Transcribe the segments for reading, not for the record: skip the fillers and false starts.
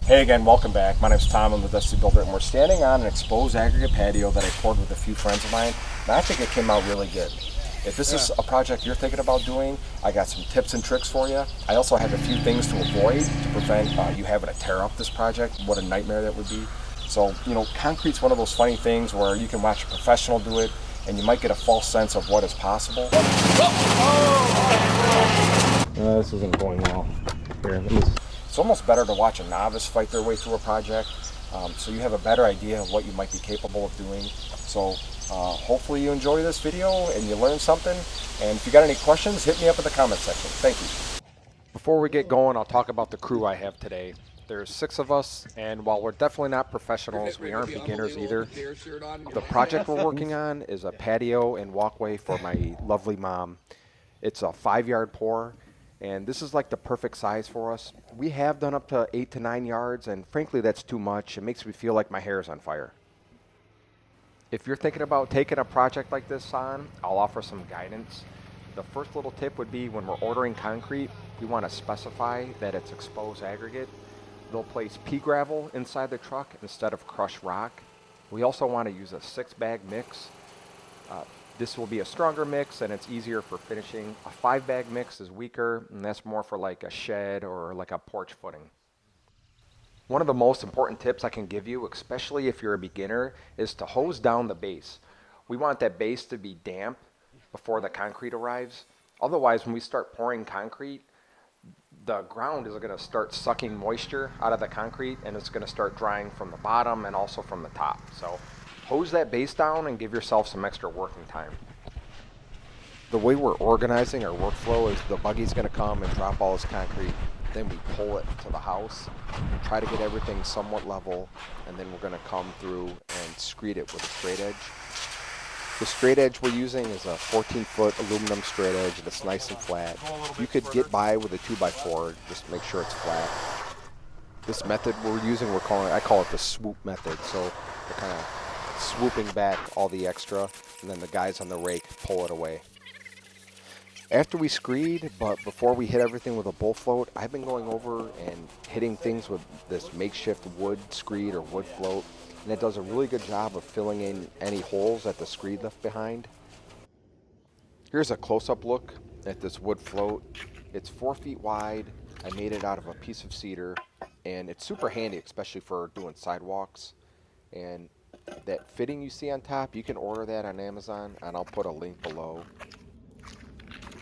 Hey again, welcome back. My name's Tom, I'm the Dusty Builder, and we're standing on an exposed aggregate patio that I poured with a few friends of mine, and I think it came out really good. If this is a project you're thinking about doing, I got some tips and tricks for you. I also have a few things to avoid to prevent you having to tear up this project. What a nightmare that would be. So, concrete's one of those funny things where you can watch a professional do it, and you might get a false sense of what is possible. This isn't going well. Here, it's almost better to watch a novice fight their way through a project, so you have a better idea of what you might be capable of doing. So hopefully you enjoy this video and you learn something. And if you got any questions, hit me up in the comment section. Thank you. Before we get going, I'll talk about the crew I have today. There's 6 of us, and while we're definitely not professionals, we aren't beginners either. The project we're working on is a patio and walkway for my lovely mom. It's a 5-yard pour, and this is like the perfect size for us. We have done up to 8 to 9 yards, and frankly that's too much. It makes me feel like my hair is on fire. If you're thinking about taking a project like this on, I'll offer some guidance. The first little tip would be when we're ordering concrete, we want to specify that it's exposed aggregate. They'll place pea gravel inside the truck instead of crushed rock. We also want to use a 6-bag mix. This will be a stronger mix and it's easier for finishing. A 5-bag mix is weaker, and that's more for like a shed or like a porch footing. One of the most important tips I can give you, especially if you're a beginner, is to hose down the base. We want that base to be damp before the concrete arrives. Otherwise, when we start pouring concrete, the ground is going to start sucking moisture out of the concrete, and it's going to start drying from the bottom and also from the top. So hose that base down and give yourself some extra working time. The way we're organizing our workflow is the buggy's going to come and drop all this concrete, then we pull it to the house, try to get everything somewhat level, and then we're going to come through and screed it with a straight edge. The straight edge we're using is a 14-foot aluminum straight edge that's nice and flat. You could get by with a 2x4, just make sure it's flat. This method we're using, I call it the swoop method. So we're kind of swooping back all the extra, and then the guys on the rake pull it away. After we screed, but before we hit everything with a bull float, I've been going over and hitting things with this makeshift wood screed or wood float, and it does a really good job of filling in any holes that the screed left behind. Here's a close-up look at this wood float. It's 4 feet wide. I made it out of a piece of cedar, and it's super handy, especially for doing sidewalks. And that fitting you see on top, you can order that on Amazon, and I'll put a link below.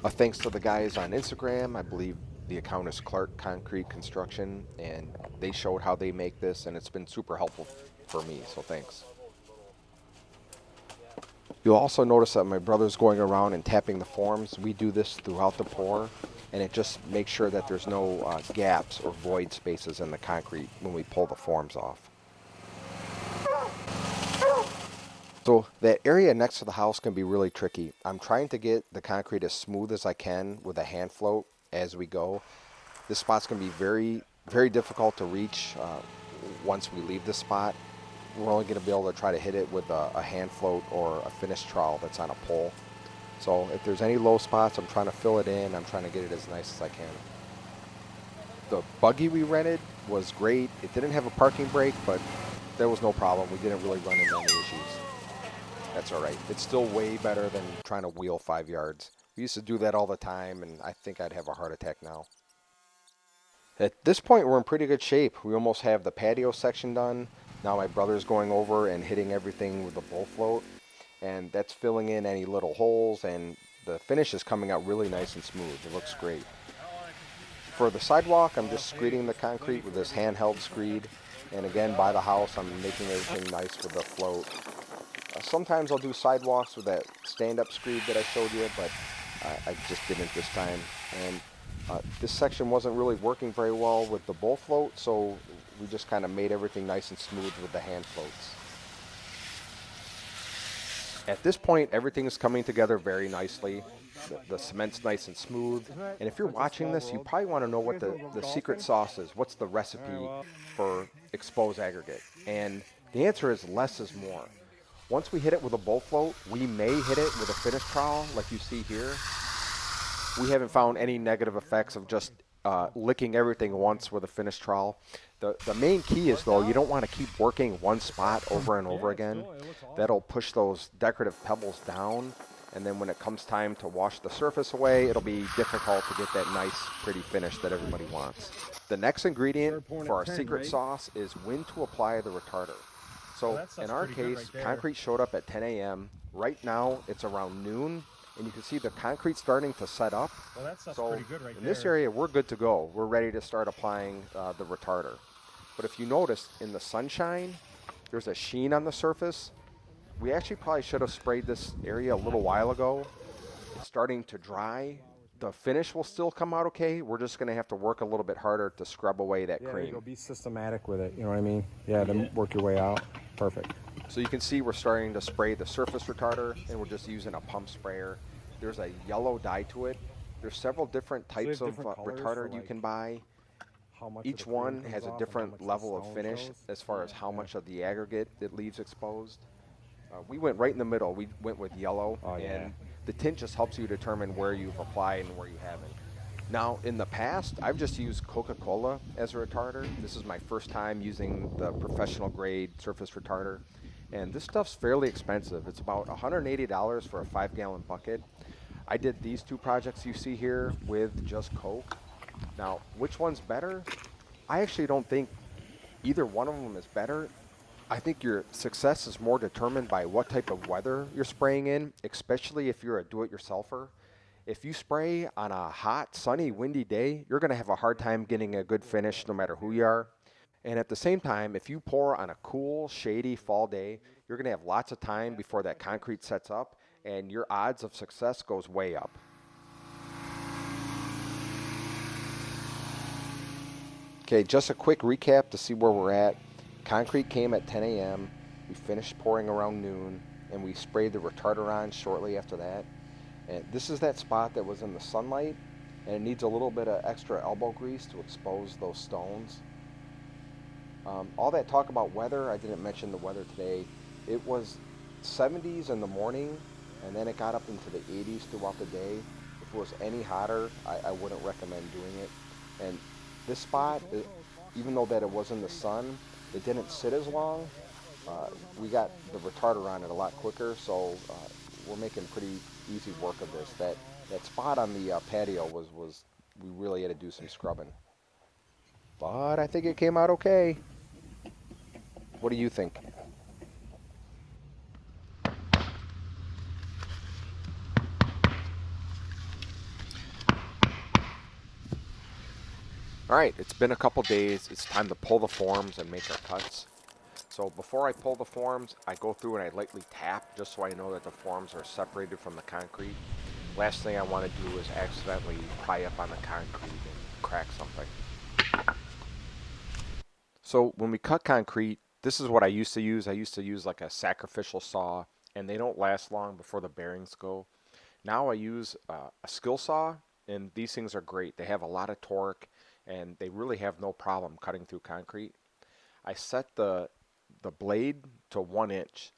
Thanks to the guys on Instagram. I believe the account is Clark Concrete Construction, and they showed how they make this, and it's been super helpful for me, so thanks. You'll also notice that my brother's going around and tapping the forms. We do this throughout the pour, and it just makes sure that there's no gaps or void spaces in the concrete when we pull the forms off. So that area next to the house can be really tricky. I'm trying to get the concrete as smooth as I can with a hand float as we go. This spot's going to be very, very difficult to reach once we leave this spot. We're only going to be able to try to hit it with a hand float or a finish trowel that's on a pole. So if there's any low spots, I'm trying to fill it in. I'm trying to get it as nice as I can. The buggy we rented was great. It didn't have a parking brake, but there was no problem. We didn't really run into any issues. That's all right. It's still way better than trying to wheel 5 yards. We used to do that all the time, and I think I'd have a heart attack now. At this point, we're in pretty good shape. We almost have the patio section done. Now my brother's going over and hitting everything with the bull float, and that's filling in any little holes, and the finish is coming out really nice and smooth. It looks great. For the sidewalk, I'm just screeding the concrete with this handheld screed, and again, by the house, I'm making everything nice with the float. Sometimes I'll do sidewalks with that stand-up screed that I showed you, but I just didn't this time. And this section wasn't really working very well with the bull float, so we just kind of made everything nice and smooth with the hand floats. At this point, everything is coming together very nicely. The cement's nice and smooth. And if you're watching this, you probably want to know what the secret sauce is. What's the recipe for exposed aggregate? And the answer is less is more. Once we hit it with a bull float, we may hit it with a finish trowel like you see here. We haven't found any negative effects of just licking everything once with a finish trowel. The main key is, though, you don't want to keep working one spot over and over again. That'll push those decorative pebbles down, and then when it comes time to wash the surface away, it'll be difficult to get that nice, pretty finish that everybody wants. The next ingredient for our secret sauce is when to apply the retarder. So in our case, concrete showed up at 10 a.m. Right now, it's around noon, and you can see the concrete starting to set up. So in this area, we're good to go. We're ready to start applying the retarder. But if you notice, in the sunshine, there's a sheen on the surface. We actually probably should have sprayed this area a little while ago. It's starting to dry. The finish will still come out okay. We're just going to have to work a little bit harder to scrub away that cream. You'll be systematic with it, you know what I mean? Yeah, to work your way out. Perfect. So you can see we're starting to spray the surface retarder, and we're just using a pump sprayer. There's a yellow dye to it. There's several different types of retarder you can buy. Each one has a different level of finish as far as how much of the aggregate it leaves exposed. We went right in the middle. We went with yellow, and the tint just helps you determine where you've applied and where you haven't. Now, in the past, I've just used Coca-Cola as a retarder. This is my first time using the professional grade surface retarder, and this stuff's fairly expensive. It's about $180 for a 5-gallon bucket. I did these two projects you see here with just Coke. Now, which one's better? I actually don't think either one of them is better. I think your success is more determined by what type of weather you're spraying in, especially if you're a do-it-yourselfer. If you spray on a hot, sunny, windy day, you're going to have a hard time getting a good finish no matter who you are. And at the same time, if you pour on a cool, shady fall day, you're going to have lots of time before that concrete sets up, and your odds of success goes way up. Okay, just a quick recap to see where we're at. Concrete came at 10 a.m. We finished pouring around noon, and we sprayed the retarder on shortly after that. And this is that spot that was in the sunlight, and it needs a little bit of extra elbow grease to expose those stones. All that talk about weather, I didn't mention the weather today. It was 70s in the morning, and then it got up into the 80s throughout the day. If it was any hotter, I wouldn't recommend doing it. And this spot, even though that it was in the sun, it didn't sit as long. We got the retarder on it a lot quicker, so we're making pretty easy work of this. That spot on the patio was we really had to do some scrubbing. But I think it came out okay. What do you think? Alright, it's been a couple days. It's time to pull the forms and make our cuts. So before I pull the forms, I go through and I lightly tap just so I know that the forms are separated from the concrete. Last thing I want to do is accidentally pry up on the concrete and crack something. So when we cut concrete, this is what I used to use. I used to use like a sacrificial saw, and they don't last long before the bearings go. Now I use a skill saw, and these things are great. They have a lot of torque, and they really have no problem cutting through concrete. I set the blade to 1 inch.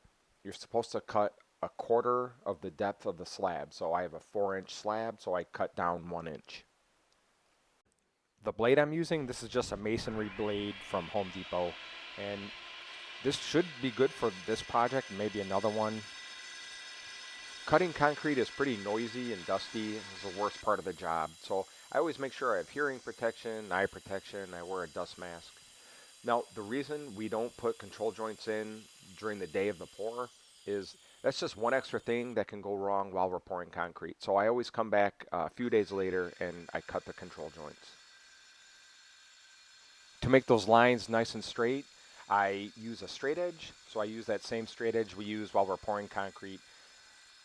You're supposed to cut a quarter of the depth of the slab. So I have a 4-inch slab, so I cut down 1 inch. The blade I'm using, this is just a masonry blade from Home Depot, and this should be good for this project and maybe another one. Cutting concrete is pretty noisy and dusty. It's the worst part of the job. So I always make sure I have hearing protection, eye protection, I wear a dust mask. Now, the reason we don't put control joints in during the day of the pour is that's just one extra thing that can go wrong while we're pouring concrete. So I always come back a few days later and I cut the control joints. To make those lines nice and straight, I use a straight edge. So I use that same straight edge we use while we're pouring concrete.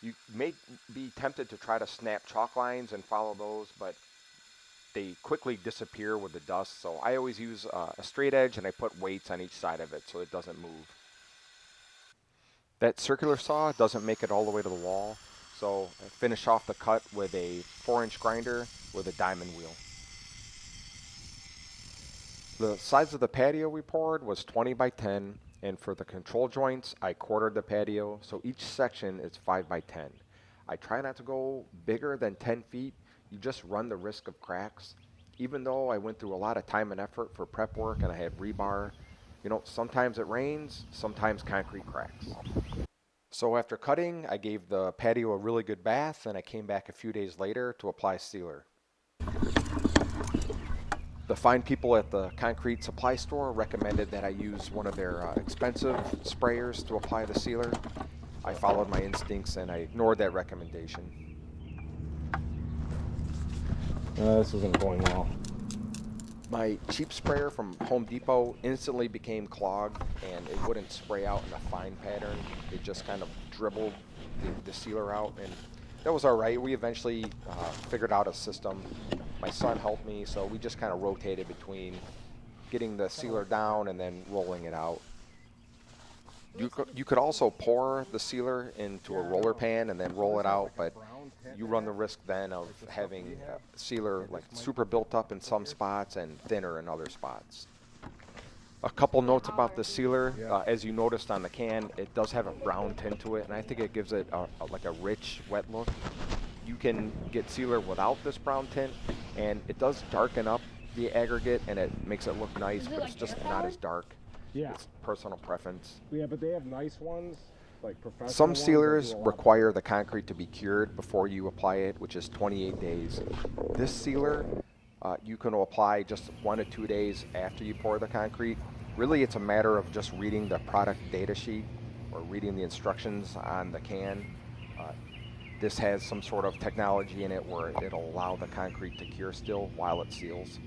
You may be tempted to try to snap chalk lines and follow those, but they quickly disappear with the dust. So I always use a straight edge, and I put weights on each side of it so it doesn't move. That circular saw doesn't make it all the way to the wall, so I finish off the cut with a 4-inch grinder with a diamond wheel. The size of the patio we poured was 20 by 10, and for the control joints, I quartered the patio, so each section is 5 by 10. I try not to go bigger than 10 feet. You just run the risk of cracks. Even though I went through a lot of time and effort for prep work and I had rebar, you know, sometimes it rains, sometimes concrete cracks. So after cutting, I gave the patio a really good bath and I came back a few days later to apply sealer. The fine people at the concrete supply store recommended that I use one of their expensive sprayers to apply the sealer. I followed my instincts and I ignored that recommendation. This isn't going well. My cheap sprayer from Home Depot instantly became clogged and it wouldn't spray out in a fine pattern. It just kind of dribbled the sealer out, and that was all right. We eventually figured out a system. My son helped me, so we just kind of rotated between getting the sealer down and then rolling it out. You could also pour the sealer into a roller pan and then roll it out, but you run the risk then of having sealer like super built up in some spots and thinner in other spots. A couple notes about the sealer. As you noticed on the can, it does have a brown tint to it, and I think it gives it like a rich, wet look. You can get sealer without this brown tint, and it does darken up the aggregate, and it makes it look nice, but it's just not as dark. Yeah. It's personal preference. Yeah, but they have nice ones, like professional Some ones that sealers do a lot require the concrete to be cured before you apply it, which is 28 days. This sealer, you can apply just 1 to 2 days after you pour the concrete. Really, it's a matter of just reading the product data sheet or reading the instructions on the can. This has some sort of technology in it where it'll allow the concrete to cure still while it seals.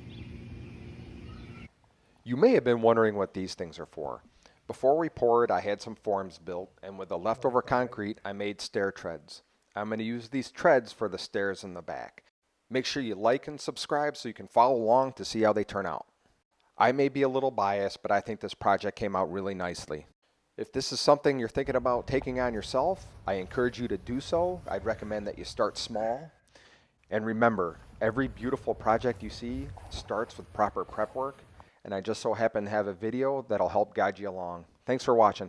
You may have been wondering what these things are for. Before we poured, I had some forms built, and with the leftover concrete, I made stair treads. I'm going to use these treads for the stairs in the back. Make sure you like and subscribe so you can follow along to see how they turn out. I may be a little biased, but I think this project came out really nicely. If this is something you're thinking about taking on yourself, I encourage you to do so. I'd recommend that you start small. And remember, every beautiful project you see starts with proper prep work, and I just so happen to have a video that'll help guide you along. Thanks for watching.